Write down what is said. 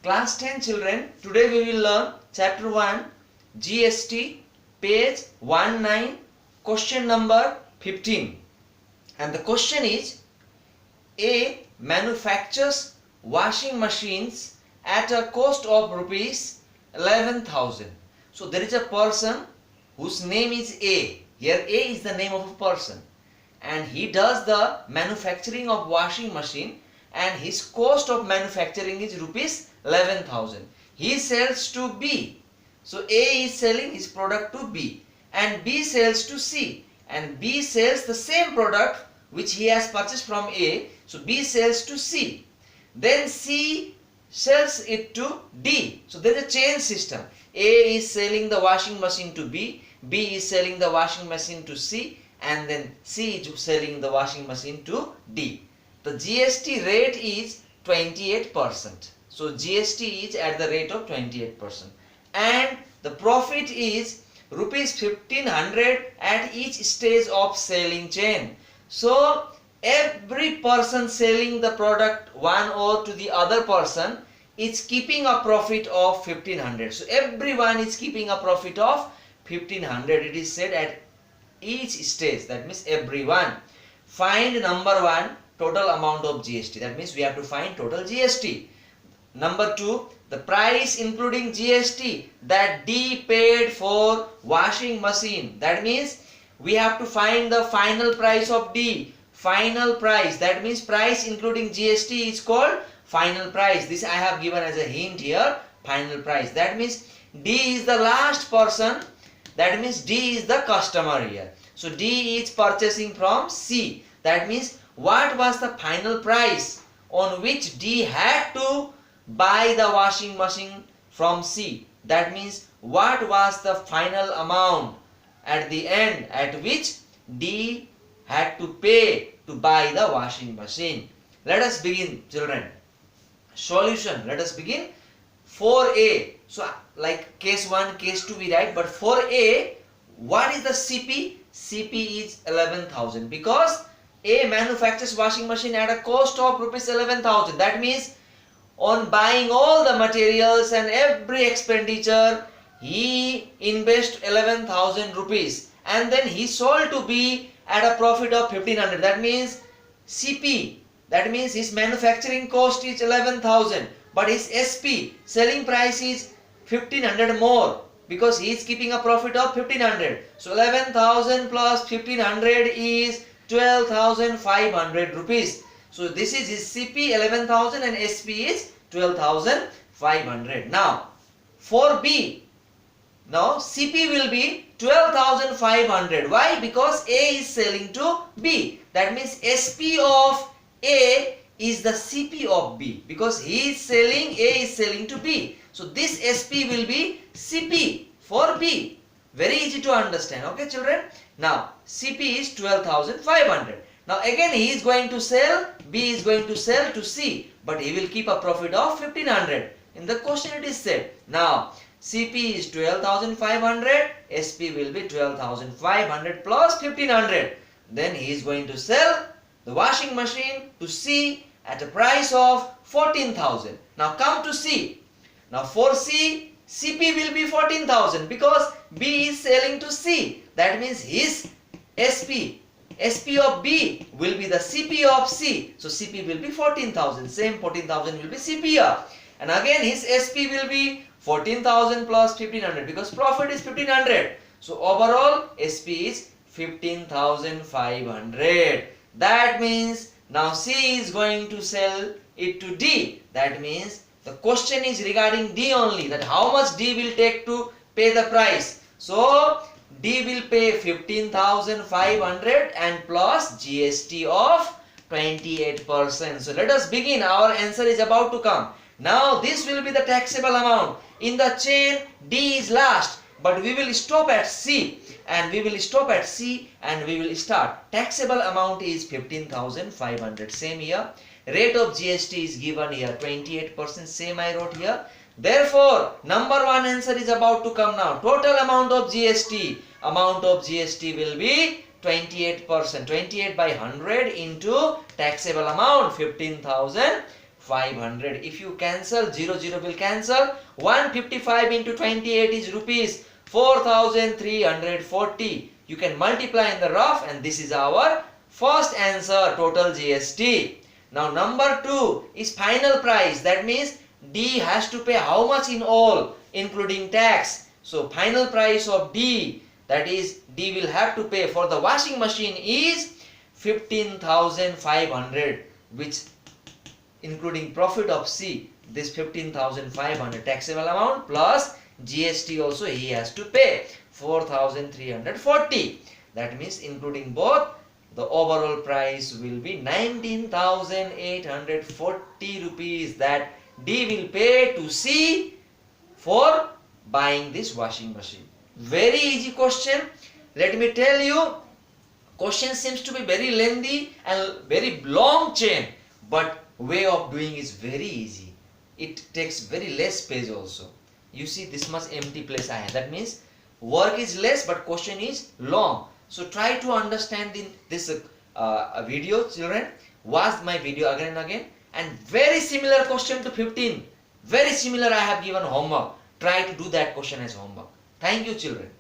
Class 10 children, today we will learn chapter 1 GST, page 19, question number 15. And the question is, A manufactures washing machines at a cost of rupees 11,000. So there is a person whose name is A. Here A is the name of a person, and he does the manufacturing of washing machine, and his cost of manufacturing is rupees 11,000. He sells to B. So A is selling his product to B, and B sells to C, and B sells the same product which he has purchased from A. So B sells to C. Then C sells it to D. So there is a chain system. A is selling the washing machine to B, B is selling the washing machine to C, and then C is selling the washing machine to D. The GST rate is 28%. So GST is at the rate of 28%. And the profit is rupees 1500 at each stage of selling chain. So every person selling the product one or to the other person is keeping a profit of 1500. So everyone is keeping a profit of 1500. It is said at each stage. That means everyone. Find number 1, total amount of GST. That means we have to find total GST. Number 2, the price including GST that D paid for washing machine. That means we have to find the final price of D. Final price. That means price including GST is called final price. This I have given as a hint here. Final price. That means D is the last person. That means D is the customer here. So D is purchasing from C. That means what was the final price on which D had to buy the washing machine from C. That means what was the final amount at the end at which D had to pay to buy the washing machine. Let us begin, children. Solution. Let us begin. 4A. So like case 1, case 2 we write, but 4A, what is the CP? CP is 11,000 because A manufactures washing machine at a cost of rupees 11,000. That means on buying all the materials and every expenditure, he invests 11,000 rupees, and then he sold to B at a profit of 1500. That means CP, that means his manufacturing cost is 11,000, but his SP, selling price is 1500 more because he is keeping a profit of 1500. So 11,000 plus 1500 is 12,500 rupees. So this is his CP 11,000 and SP is 12,500. Now for B, now CP will be 12,500. Why? Because A is selling to B. That means SP of A is the CP of B because he is selling, A is selling to B. So this SP will be CP for B. Very easy to understand. Okay, children. Now CP is 12,500. Now again he is going to sell, B is going to sell to C, but he will keep a profit of 1500. In the question it is said. Now CP is 12,500, SP will be 12,500 plus 1500. Then he is going to sell the washing machine to C at a price of 14,000. Now come to C. Now for C, CP will be 14,000 because B is selling to C. That means his SP of B will be the CP of C. So CP will be 14,000. Same 14,000 will be CP here. And again his SP will be 14,000 plus 1500 because profit is 1500. So overall SP is 15,500. That means now C is going to sell it to D. That means the question is regarding D only, that how much D will take to pay the price. So D will pay 15,500 and plus GST of 28%. So let us begin. Our answer is about to come. Now this will be the taxable amount. In the chain D is last, but we will stop at C, and we will stop at C and we will start. Taxable amount is 15,500. Same here. Rate of GST is given here 28%. Same I wrote here. Therefore, number 1 answer is about to come now. Total amount of GST. Amount of GST will be 28%. 28 by 100 into taxable amount 15,500. 500. If you cancel, 0 0 will cancel. 155 into 28 is rupees 4340. You can multiply in the rough, and this is our first answer, total GST. Now number 2 is final price. That means D has to pay how much in all, including tax. So final price of D, that is D will have to pay for the washing machine, is 15,500, which including profit of C, this 15,500 taxable amount plus GST also he has to pay 4,340. That means including both, the overall price will be 19,840 rupees that D will pay to C for buying this washing machine. Very easy question. Let me tell you, question seems to be very lengthy and very long chain, but way of doing is very easy. It takes very less page also. You see this much empty place I have. That means work is less but question is long. So try to understand this video, children. Watch my video again and again. And very similar question to 15. Very similar I have given homework. Try to do that question as homework. Thank you, children.